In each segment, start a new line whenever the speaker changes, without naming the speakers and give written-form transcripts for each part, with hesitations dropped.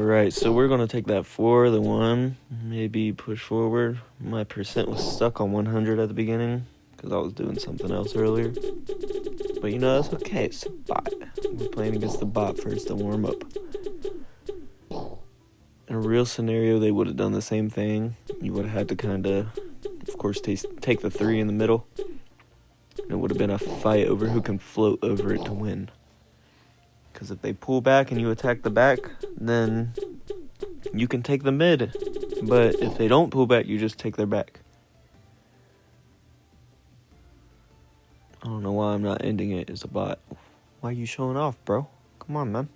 Alright, so we're going to take that 4, the 1, maybe push forward. My percent was stuck on 100 at the beginning because I was doing something else earlier. But you know, that's okay, it's a bot. We're playing against the bot first to warm up. In a real scenario, they would have done the same thing. You would have had to kind of course, take the 3 in the middle. It would have been a fight over who can float over it to win. Because if they pull back and you attack the back, then you can take the mid. But if they don't pull back, you just take their back. I don't know why I'm not ending it as a bot. Why are you showing off, bro? Come on, man.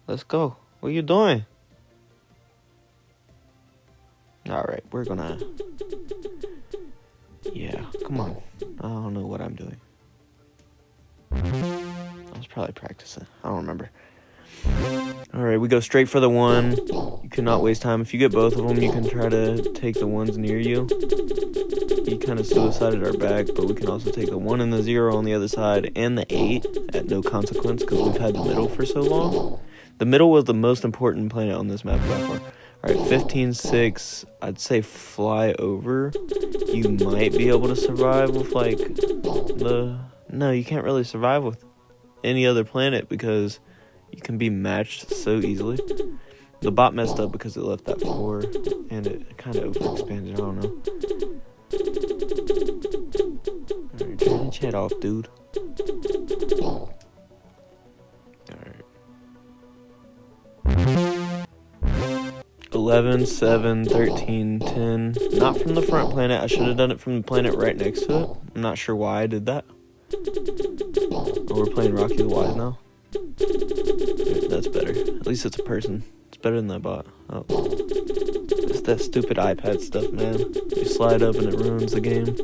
Let's go. What are you doing? Alright, we're gonna... Yeah, come on. I don't know what I'm doing. I was probably practicing. I don't remember. Alright, we go straight for the 1. You cannot waste time. If you get both of them, you can try to take the ones near you. He kind of suicided our back, but we can also take the 1 and the 0 on the other side and the 8 at no consequence because we've had the middle for so long. The middle was the most important planet on this map platform. Alright, 15-6, I'd say fly over. You might be able to survive with, like, the... No, you can't really survive with any other planet because you can be matched so easily. The bot messed up because it left that 4, and it kind of overexpanded, I don't know. Alright, turn the chat off, dude. Alright. 11, 7, 13, 10. Not from the front planet. I should have done it from the planet right next to it. I'm not sure why I did that. Oh, we're playing Rocky the Wise now. That's better. At least it's a person. It's better than that bot. Oh. It's that stupid iPad stuff, man. You slide up and it ruins the game.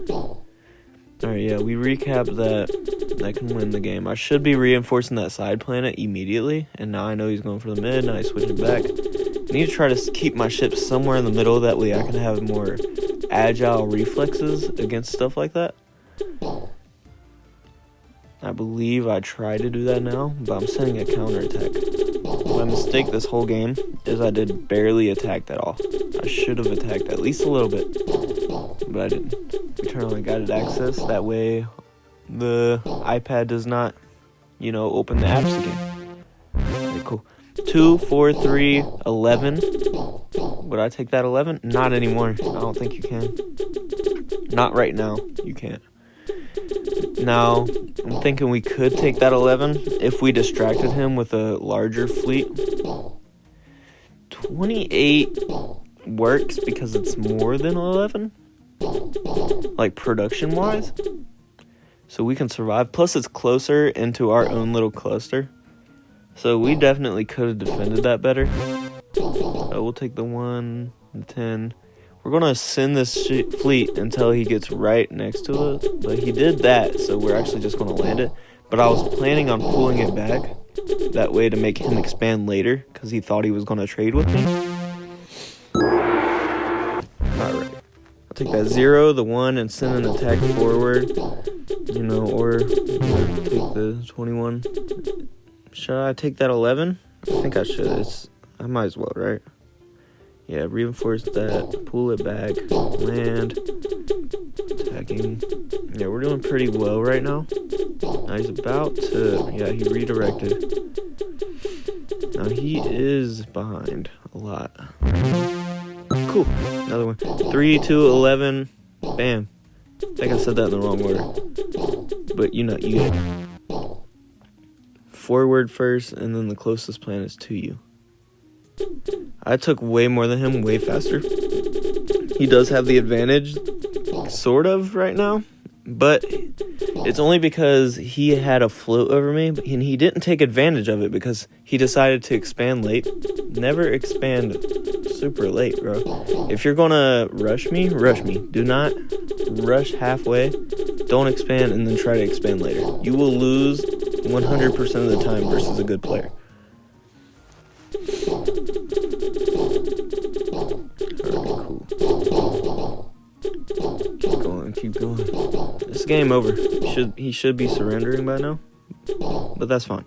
Alright, yeah, we recap that can win the game. I should be reinforcing that side planet immediately. And now I know he's going for the mid. Now he's switching back. I need to try to keep my ship somewhere in the middle. That way I can have more agile reflexes against stuff like that. I believe I try to do that now, but I'm sending a counterattack. My mistake this whole game is I did barely attack at all. I should have attacked at least a little bit, but I didn't. We turn on guided access. That way the iPad does not, open the apps again. Okay, cool. 2, 4, 3, 11. Would I take that 11? Not anymore. I don't think you can. Not right now. You can't. Now, I'm thinking we could take that 11 if we distracted him with a larger fleet. 28 works because it's more than 11. Like, production-wise. So we can survive. Plus, it's closer into our own little cluster. So we definitely could have defended that better. We'll take the 1, the 10. We're going to send this fleet until he gets right next to it. But he did that, so we're actually just going to land it. But I was planning on pulling it back. That way to make him expand later. Because he thought he was going to trade with me. Alright. I'll take that 0, the 1, and send an attack forward. Or take the 21. Should I take that 11? I think I should. I might as well, right? Yeah, reinforce that, pull it back, land, attacking. Yeah, we're doing pretty well right now. Now he's about to, yeah, he redirected. Now he is behind a lot. Cool, another one. 3, 2, 11, bam. I think I said that in the wrong order. But you get it. Forward first, and then the closest planet's to you. I took way more than him, way faster. He does have the advantage, sort of, right now. But it's only because he had a float over me, and he didn't take advantage of it because he decided to expand late. Never expand super late, bro. If you're gonna rush me, rush me. Do not rush halfway. Don't expand and then try to expand later. You will lose 100% of the time versus a good player. Alright, cool. Keep going. This game over. He should be surrendering by now. But that's fine.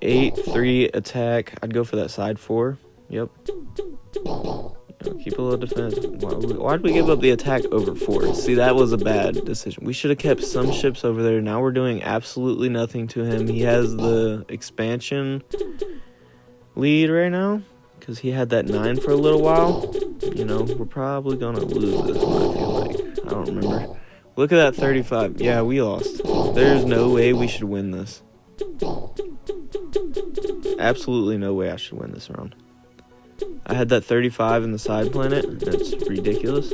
8, 3, attack. I'd go for that side 4. Yep. Keep a little defense. Why'd we give up the attack over 4? See, that was a bad decision. We should have kept some ships over there. Now we're doing absolutely nothing to him. He has the expansion lead right now because he had that 9 for a little while. You know, we're probably going to lose this one, I feel like. I don't remember. Look at that 35. Yeah, we lost. There's no way we should win this. Absolutely no way I should win this round. I had that 35 in the side planet. That's ridiculous.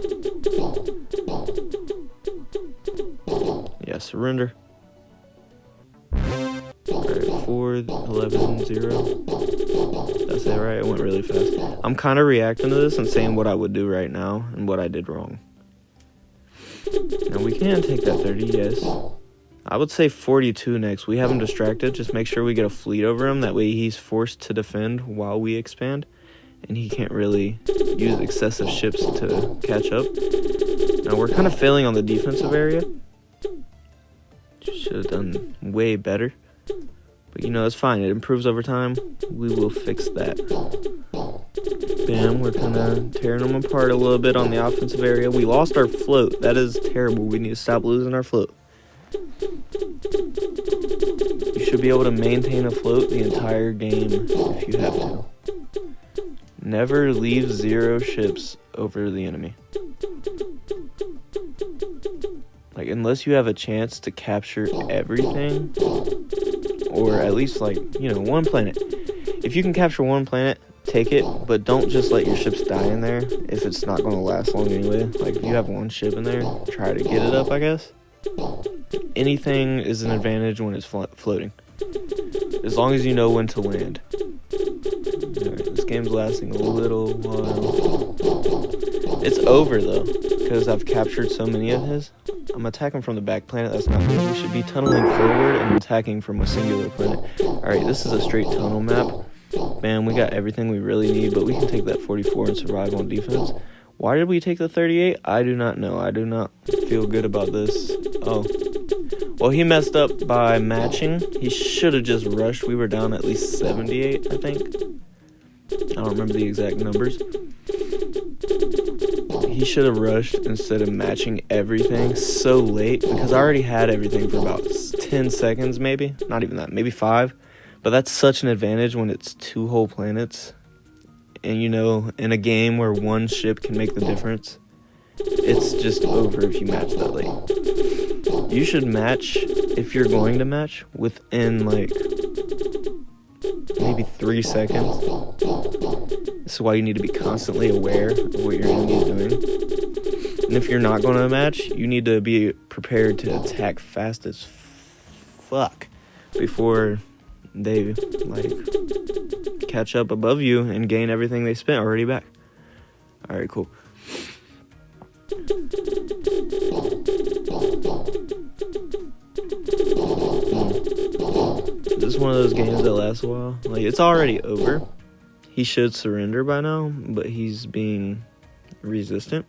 Yeah, surrender. Alright, 4, 11, 0. That's it, right? It went really fast. I'm kind of reacting to this and saying what I would do right now and what I did wrong. Now, we can take that 30, yes. I would say 42 next. We have him distracted. Just make sure we get a fleet over him. That way he's forced to defend while we expand. And he can't really use excessive ships to catch up. Now, we're kind of failing on the defensive area. Should have done way better. But, you know, it's fine. It improves over time. We will fix that. Bam, we're kind of tearing them apart a little bit on the offensive area. We lost our float. That is terrible. We need to stop losing our float. You should be able to maintain a float the entire game if you have to. Never leave 0 ships over the enemy. Like, unless you have a chance to capture everything, or at least, like, you know, 1 planet. If you can capture 1 planet, take it, but don't just let your ships die in there if it's not going to last long anyway. Like, if you have 1 ship in there, try to get it up, I guess. Anything is an advantage when it's floating, as long as you know when to land. Alright, this game's lasting a little while. It's over though, because I've captured so many of his. I'm attacking from the back planet. That's not good. We should be tunneling forward and attacking from a singular planet. Alright, this is a straight tunnel map. Man, we got everything we really need, but we can take that 44 and survive on defense. Why did we take the 38? I do not know. I do not feel good about this. Oh. Well, he messed up by matching. He should have just rushed. We were down at least 78, I think. I don't remember the exact numbers. He should have rushed instead of matching everything so late, because I already had everything for about 10 seconds, maybe. Not even that, maybe 5. But that's such an advantage when it's 2 whole planets. And, you know, in a game where 1 ship can make the difference, it's just over if you match that late. You should match, if you're going to match, within, like, maybe 3 seconds. This is why you need to be constantly aware of what your enemy is doing. And if you're not going to match, you need to be prepared to attack fast as fuck before they, like, catch up above you and gain everything they spent already back. Alright, cool. This is one of those games that lasts a while. Like, it's already over. He should surrender by now, but he's being resistant.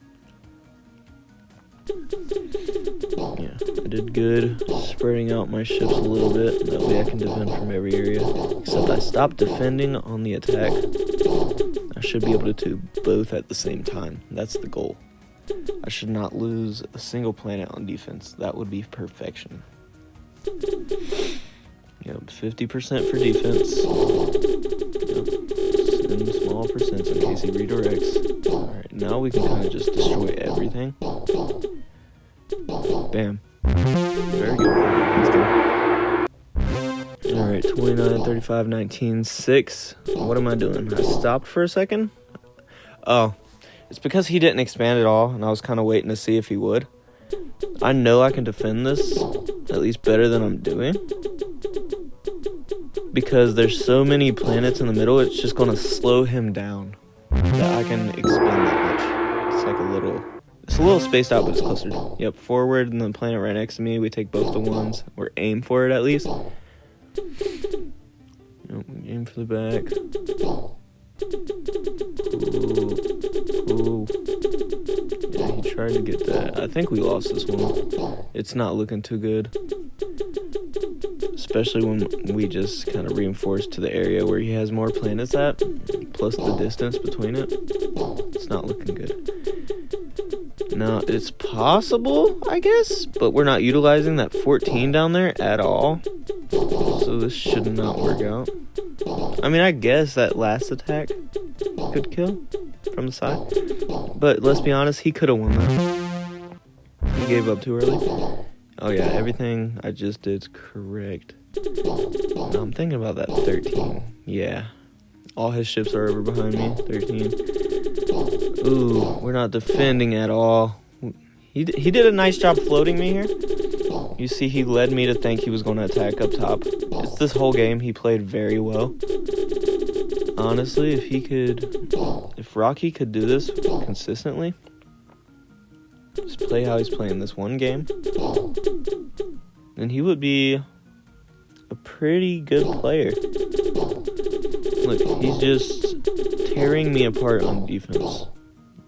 Yeah, I did good spreading out my ships a little bit. That way I can defend from every area. Except I stopped defending on the attack. I should be able to do both at the same time. That's the goal. I should not lose a single planet on defense. That would be perfection. Yep, 50% for defense. Yep, and small percents in case he redirects. Alright, now we can kind of just destroy everything. Bam. Very good. Let's go. Alright, 29, 35, 19, 6. What am I doing? I stopped for a second? Oh, it's because he didn't expand at all, and I was kind of waiting to see if he would. I know I can defend this, at least better than I'm doing. Because there's so many planets in the middle, it's just going to slow him down that I can expand that much. It's a little spaced out, but it's closer. Yep, forward, and the planet right next to me. We take both the ones, or aim for it at least. Yep, aim for the back. Ooh. Yeah, he tried to get that. I think we lost this one. It's not looking too good. especially when we just kind of reinforce to the area where he has more planets at, plus the distance between it. It's not looking good. Now, it's possible, I guess, but we're not utilizing that 14 down there at all. So this should not work out. I mean, I guess that last attack could kill from the side. But let's be honest, he could have won that. He gave up too early. Oh yeah, everything I just did is correct. Now I'm thinking about that 13. Yeah. All his ships are over behind me. 13. Ooh, we're not defending at all. He did a nice job floating me here. You see, he led me to think he was going to attack up top. It's this whole game he played very well. Honestly, if Rocky could do this consistently, just play how he's playing this one game, then he would be a pretty good player. Look, he's just tearing me apart on defense.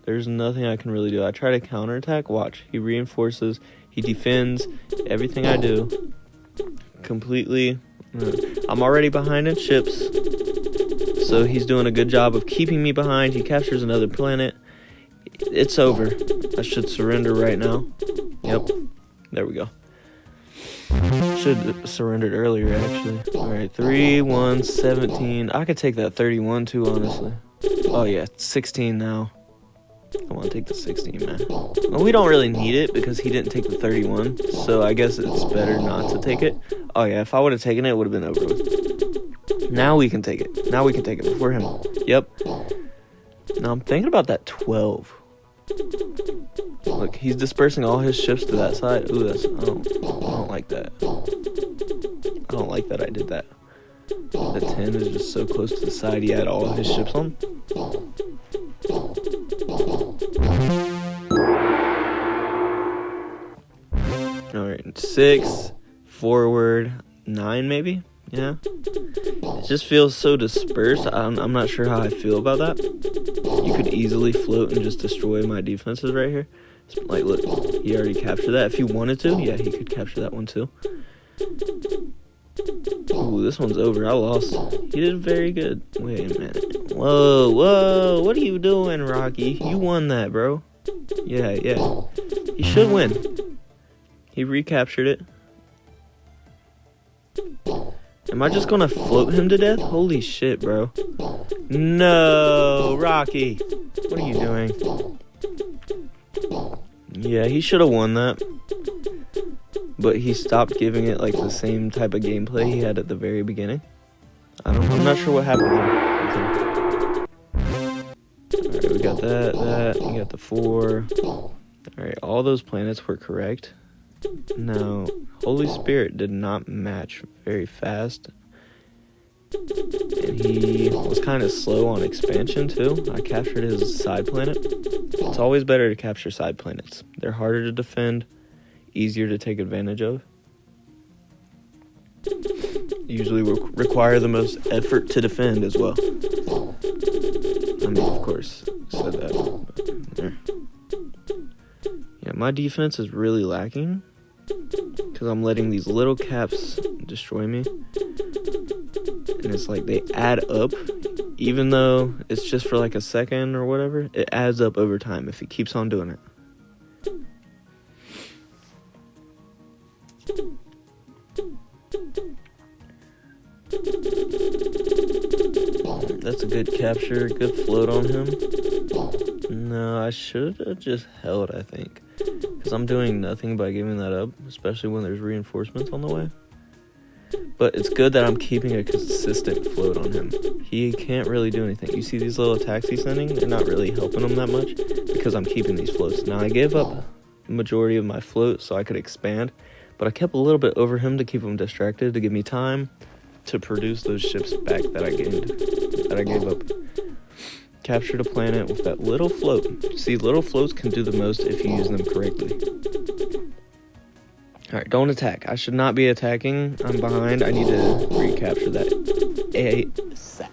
There's nothing I can really do. I try to counterattack. Watch. He reinforces. He defends. Everything I do. Completely. I'm already behind in ships. So he's doing a good job of keeping me behind. He captures another planet. It's over. I should surrender right now. Yep. There we go. Should have surrendered earlier, actually. Alright, 3, 1, 17. I could take that 31 too, honestly. Oh yeah, 16 now. I want to take the 16, man. Well, we don't really need it because he didn't take the 31, so I guess it's better not to take it. Oh yeah, if I would have taken it, it would have been over with. Now we can take it. Now we can take it before him. Yep. Now I'm thinking about that 12. Look, he's dispersing all his ships to that side. Ooh, I don't like that. I don't like that I did that. The 10 is just so close to the side. He had all his ships on. Alright, 6, forward, 9 maybe? Yeah. It just feels so dispersed. I'm not sure how I feel about that. You could easily float and just destroy my defenses right here. Like, look, he already captured that. If he wanted to, yeah, he could capture that one too. Ooh, this one's over. I lost. He did very good. Wait a minute. Whoa, whoa. What are you doing, Rocky? You won that, bro. Yeah. He should win. He recaptured it. Am I just gonna float him to death? Holy shit, bro. No, Rocky. What are you doing? Yeah, he should have won that. But he stopped giving it like the same type of gameplay he had at the very beginning. I'm not sure what happened there. Alright, we got that. We got the 4. Alright, all those planets were correct. Now, Holy Spirit did not match very fast. And he was kind of slow on expansion too. I captured his side planet. It's always better to capture side planets. They're harder to defend, easier to take advantage of. Usually require the most effort to defend as well. I mean, of course, said that. Yeah, my defense is really lacking because I'm letting these little caps destroy me. And it's like they add up, even though it's just for like a second or whatever, it adds up over time if it keeps on doing it. That's a good capture, good float on him. No, I should have just held, I think. Because I'm doing nothing by giving that up, especially when there's reinforcements on the way. But it's good that I'm keeping a consistent float on him. He can't really do anything. You see these little attacks he's sending? They're not really helping him that much because I'm keeping these floats. Now, I gave up the majority of my float so I could expand, but I kept a little bit over him to keep him distracted, to give me time to produce those ships back that I gave up. Captured a planet with that little float. See, little floats can do the most if you use them correctly. Alright, don't attack. I should not be attacking. I'm behind. I need to recapture that ASAP.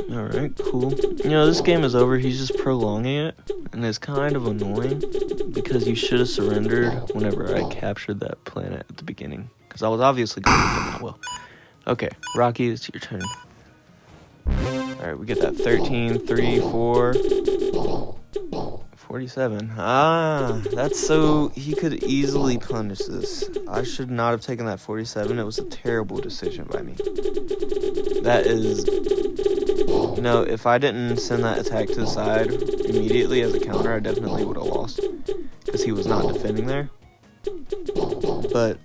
Alright, cool. You know, this game is over. He's just prolonging it. And it's kind of annoying because you should have surrendered whenever I captured that planet at the beginning. Because I was obviously going to get them that well. Okay, Rocky, it's your turn. Alright, we get that 13, 3, 4, 47. Ah, that's so... He could easily punish this. I should not have taken that 47. It was a terrible decision by me. That is... You know, if I didn't send that attack to the side immediately as a counter, I definitely would have lost. Because he was not defending there. But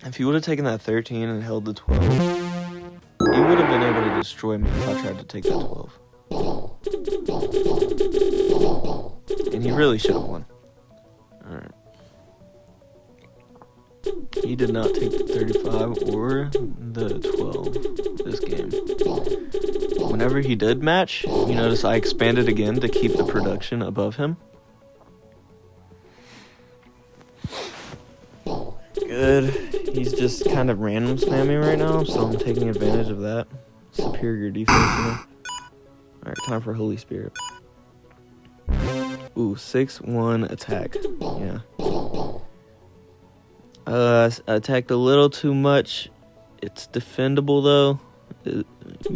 if he would have taken that 13 and held the 12, he would have been able to destroy me if I tried to take that 12. And he really should have won. Alright. He did not take the 35 or the 12 this game. Whenever he did match, you notice I expanded again to keep the production above him. Good. He's just kind of random spamming right now, so I'm taking advantage of that. Superior defense, you know? Alright, time for Holy Spirit. Ooh, 6-1 attack. Yeah. I attacked a little too much. It's defendable, though. You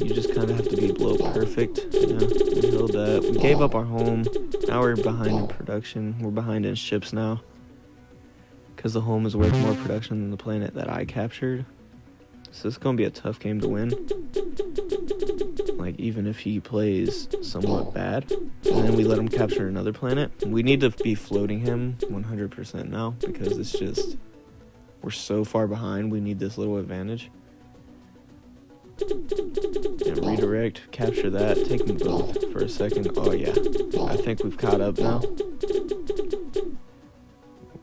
just kind of have to be below perfect. Yeah, we held that. We gave up our home. Now we're behind in production. We're behind in ships now. Because the home is worth more production than the planet that I captured. So it's going to be a tough game to win. Like, even if he plays somewhat bad. And then we let him capture another planet. We need to be floating him 100% now. Because it's just... We're so far behind. We need this little advantage. And redirect. Capture that. Take them both for a second. Oh, yeah. I think we've caught up now.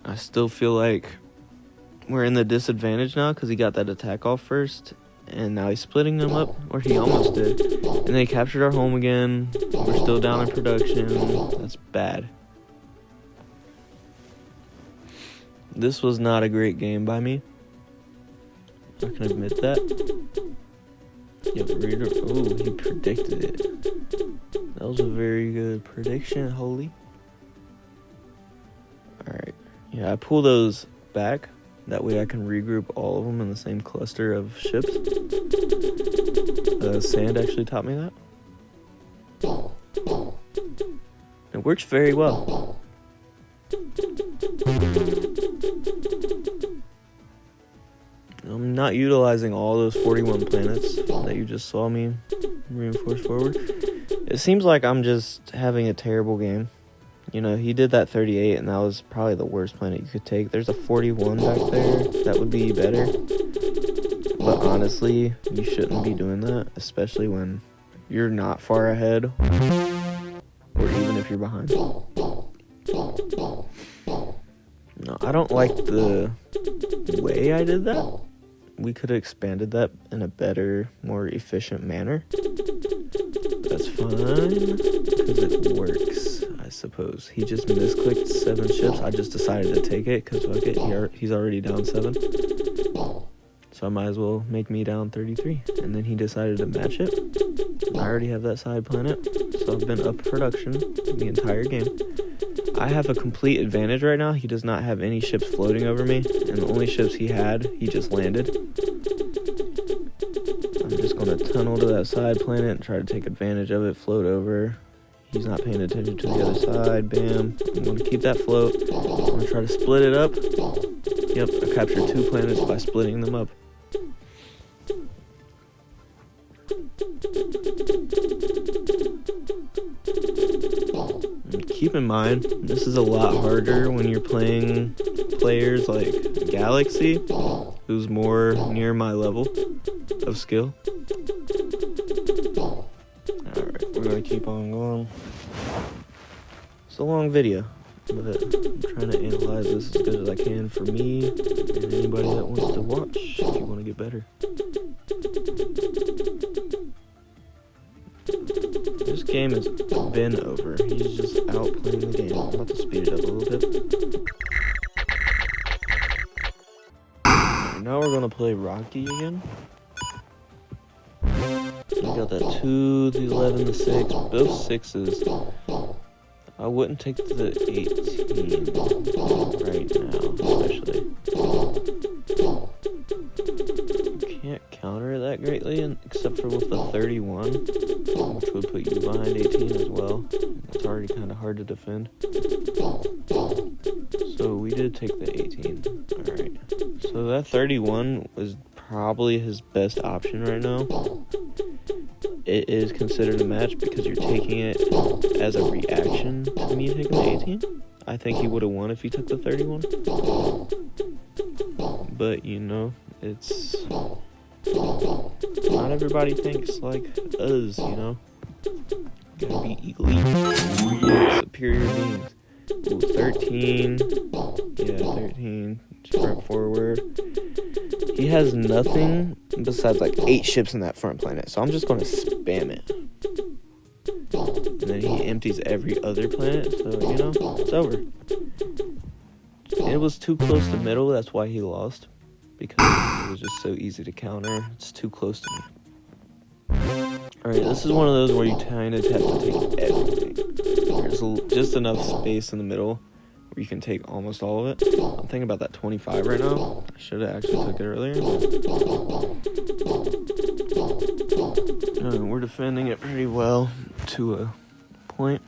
I still feel like we're in the disadvantage now because he got that attack off first. And now he's splitting them up. Or he almost did. And then he captured our home again. We're still down in production. That's bad. This was not a great game by me. I can admit that. Yep, reader. Oh, he predicted it. That was a very good prediction, Holy. Alright. Yeah, I pull those back. That way I can regroup all of them in the same cluster of ships. Sand actually taught me that. It works very well. I'm not utilizing all those 41 planets that you just saw me reinforce forward. It seems like I'm just having a terrible game. You know, he did that 38, and that was probably the worst planet you could take. There's a 41 back there. That would be better. But honestly, you shouldn't be doing that, especially when you're not far ahead, or even if you're behind. No, I don't like the way I did that. We could have expanded that in a better, more efficient manner. That's fine, because it works, I suppose. He just misclicked 7 ships. I just decided to take it, because fuck it, he's already down 7. So I might as well make me down 33. And then he decided to match it. I already have that side planet, so I've been up production the entire game. I have a complete advantage right now. He does not have any ships floating over me, and the only ships he had, he just landed. I'm just going to tunnel to that side planet and try to take advantage of it, float over. He's not paying attention to the other side. Bam. I'm going to keep that float. I'm going to try to split it up. Yep, I captured 2 planets by splitting them up. Keep in mind, this is a lot harder when you're playing players like Galaxy, who's more near my level of skill. Alright, we're going to keep on going. It's a long video, but I'm trying to analyze this as good as I can for me and anybody that wants to watch if you want to get better. This game has been over. He's just out playing the game. I'm about to speed it up a little bit. Right, now we're going to play Rocky again. We got got that 2, the 11, the 6, both 6s. I wouldn't take the 18 right now, especially. You can't counter it that greatly, except for with the 31, which would put you behind 18 as well. It's already kind of hard to defend. So we did take the 18. Alright. So that 31 was probably his best option right now. It is considered a match because you're taking it as a reaction to me taking the 18. I think he would have won if he took the 31. But, you know, it's... not everybody thinks like us, you know? Gotta be elite, superior beings. Ooh, 13. Yeah, 13. Sprint forward. He has nothing besides like 8 ships in that front planet, so I'm just gonna spam it. And then he empties every other planet, so you know, it's over. It was too close to middle, that's why he lost. Because it was just so easy to counter. It's too close to me. Alright, this is one of those where you kind of have to take everything. There's just enough space in the middle where you can take almost all of it. I'm thinking about that 25 right now. I should have actually took it earlier. We're defending it pretty well to a point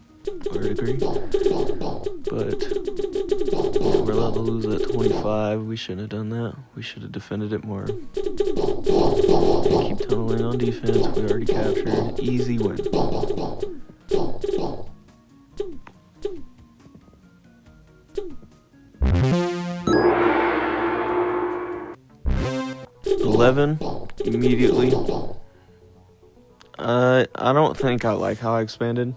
or a degree. But we're allowed to lose at 25. We shouldn't have done that. We should have defended it more. Keep tunneling on defense. We already captured. Easy win. Immediately. I don't think I like how I expanded.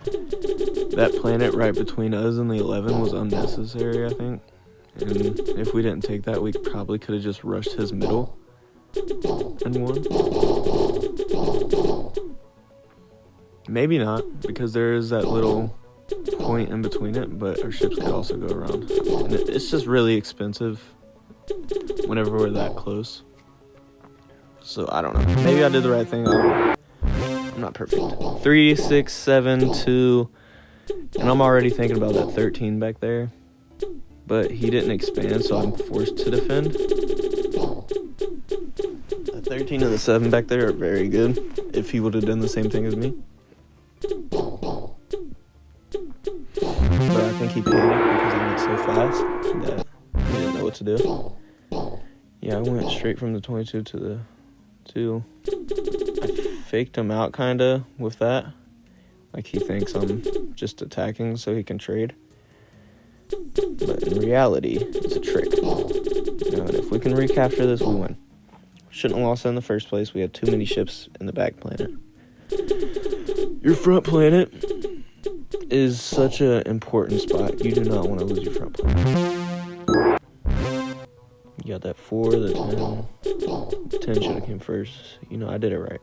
That planet right between us and the 11 was unnecessary, I think. And if we didn't take that, we probably could have just rushed his middle and won. Maybe not, because there is that little point in between it, but our ships could also go around. And it's just really expensive whenever we're that close. So I don't know. Maybe I did the right thing. I'm not perfect. 3, 6, 7, 2. And I'm already thinking about that 13 back there. But he didn't expand, so I'm forced to defend. The 13 and the 7 back there are very good. If he would have done the same thing as me. But I think he paid it because I went so fast that he didn't know what to do. Yeah, I went straight from the 22 to the 2. I faked him out kinda with that. Like he thinks I'm just attacking so he can trade. But in reality, it's a trick. You know, and if we can recapture this, we win. Shouldn't have lost it in the first place. We had too many ships in the back planet. Your front planet is such an important spot. You do not want to lose your front planet. You got that 4, the 10. The 10 should have came first. You know, I did it right.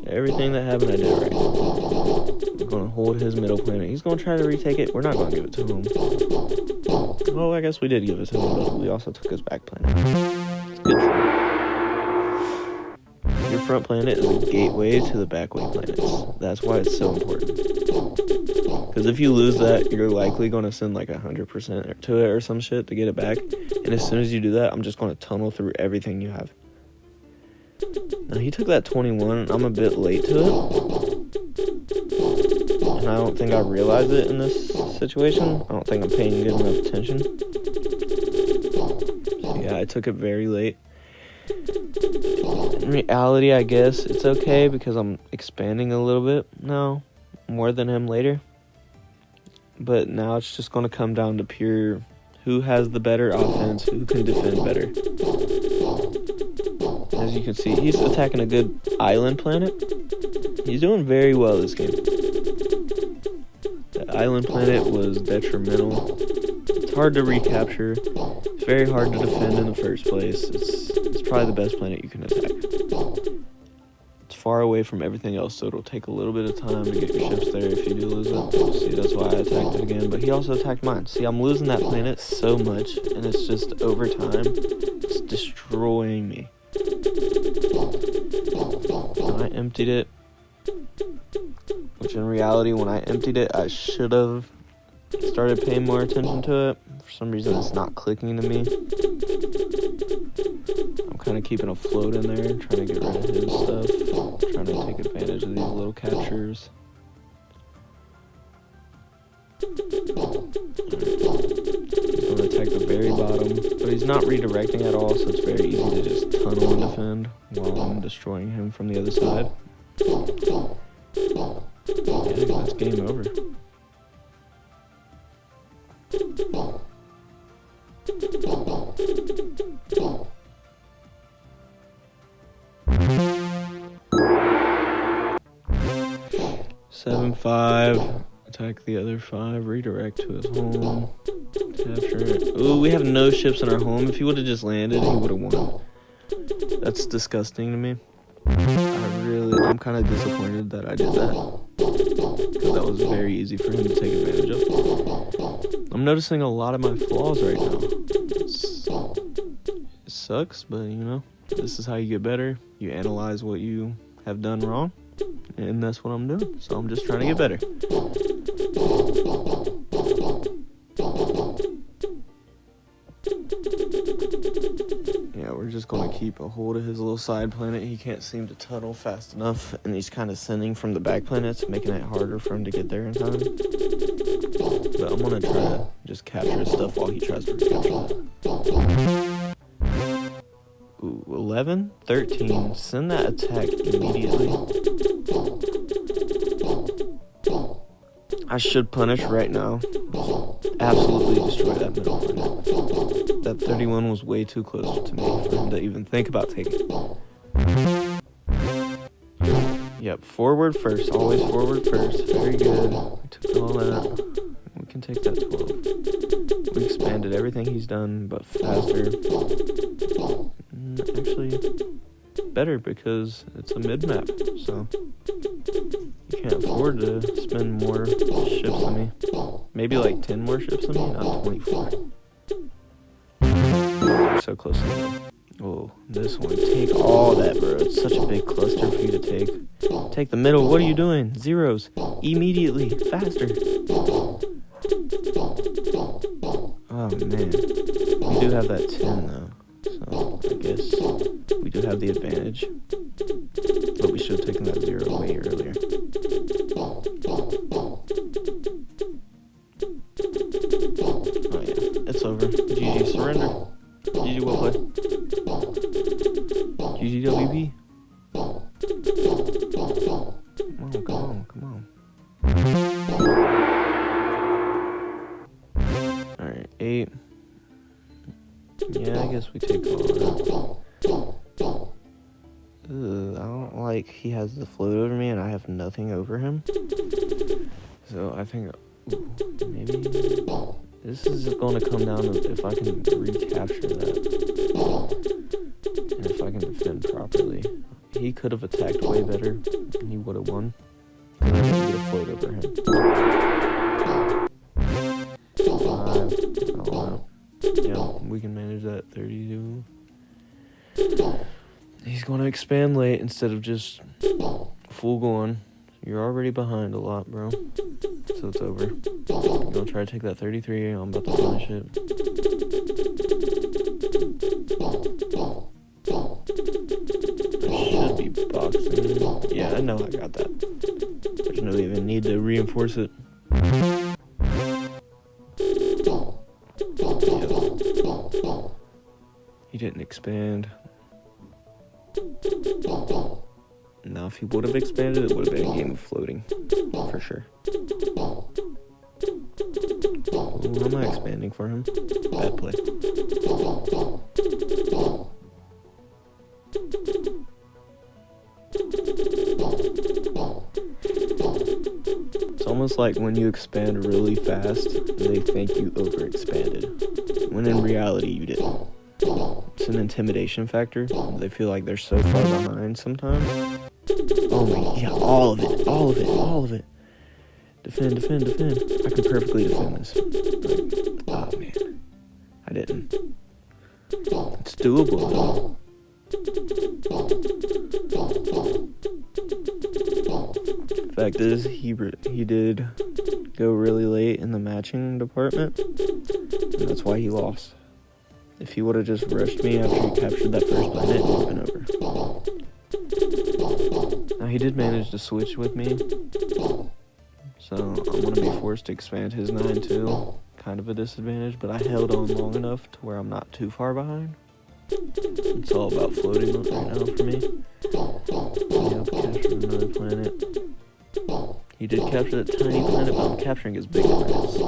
Everything that happened, I did it right. We're going to hold his middle planet. He's going to try to retake it. We're not going to give it to him. Well, I guess we did give it to him, but we also took his back planet. It's good for him. Your front planet is a gateway to the backway planets. That's why it's so important. Because if you lose that, you're likely going to send like 100% to it or some shit to get it back. And as soon as you do that, I'm just going to tunnel through everything you have. Now, he took that 21. I'm a bit late to it. And I don't think I realized it in this situation. I don't think I'm paying good enough attention. So yeah, I took it very late. In reality, I guess it's okay because I'm expanding a little bit now, more than him later. But now it's just going to come down to pure who has the better offense, who can defend better. As you can see, he's attacking a good island planet. He's doing very well this game. The island planet was detrimental. It's hard to recapture. It's very hard to defend in the first place. It's probably the best planet you can attack. It's far away from everything else, so it'll take a little bit of time to get your ships there if you do lose it. See, that's why I attacked it again, but he also attacked mine. See, I'm losing that planet so much, and it's just over time, it's destroying me. when I emptied it. Which in reality, when I emptied it, I should have started paying more attention to it. For some reason, it's not clicking to me. I'm kind of keeping a float in there, trying to get rid of his stuff, trying to take advantage of these little captures. He's going to attack the very bottom, but he's not redirecting at all, so it's very easy to just tunnel and defend while I'm destroying him from the other side. Yeah, that's game over. Seven, 5. Attack the other 5. Redirect to his home. Capture it. Ooh, we have no ships in our home. If he would have just landed, he would have won. That's disgusting to me. I'm kind of disappointed that I did that. Because that was very easy for him to take advantage of. I'm noticing a lot of my flaws right now. It sucks, but you know, this is how you get better. You analyze what you have done wrong, and that's what I'm doing. So I'm just trying to get better. Yeah, we're just going to keep a hold of his little side planet. He can't seem to tunnel fast enough, and he's kind of sending from the back planets, making it harder for him to get there in time. But I'm going to try to just capture his stuff while he tries to recapture that. Ooh, 11, 13. Send that attack immediately. I should punish right now. Absolutely destroy that middle planet. That 31 was way too close to me for him to even think about taking. Yep, forward first. Always forward first. Very good. We took all that. We can take that 12. We expanded everything he's done, but faster. Actually, better because it's a mid-map, so you can't afford to spend more ships than me. Maybe like 10 more ships than me, not 24. So close to me. Oh, this one. Take all that, bro. It's such a big cluster for you to take. Take the middle. What are you doing? Zeros. Immediately. Faster. Oh, man. We do have that 10, though. So, I guess we do have the advantage. But we should have taken that 0 way earlier. Oh, yeah. It's over. GG. Surrender. GG, well played. GGWP. Come on. Alright, 8. Yeah, I guess we take all of that. I don't like he has the float over me and I have nothing over him. So I think maybe this is going to come down to if I can recapture that. And if I can defend properly. He could have attacked way better and he would have won. Because I didn't get a float over him. 5. Oh, yeah, we can manage that. 32. He's going to expand late instead of just full going. You're already behind a lot, bro. So it's over. You're going to try to take that 33. I'm about to finish it. I should be boxing. Yeah, I know I got that. There's no even need to reinforce it. He didn't expand. Now, if he would have expanded, it would have been a game of floating. For sure. Ooh, am I expanding for him? Bad play. It's almost like when you expand really fast, they think you overexpanded. When in reality, you didn't. It's an intimidation factor. They feel like they're so far behind sometimes. Oh my, yeah, all of it. Defend. I can perfectly defend this. Oh man, I didn't. It's doable though. fact is, he did go really late in the matching department, and that's why he lost. If he would have just rushed me after he captured that first planet, it would have been over. Now, he did manage to switch with me, so I'm going to be forced to expand his 9 too. Kind of a disadvantage, but I held on long enough to where I'm not too far behind. It's all about floating right now for me. Yep, captured another planet. He did capture that tiny planet, but I'm capturing his big planets.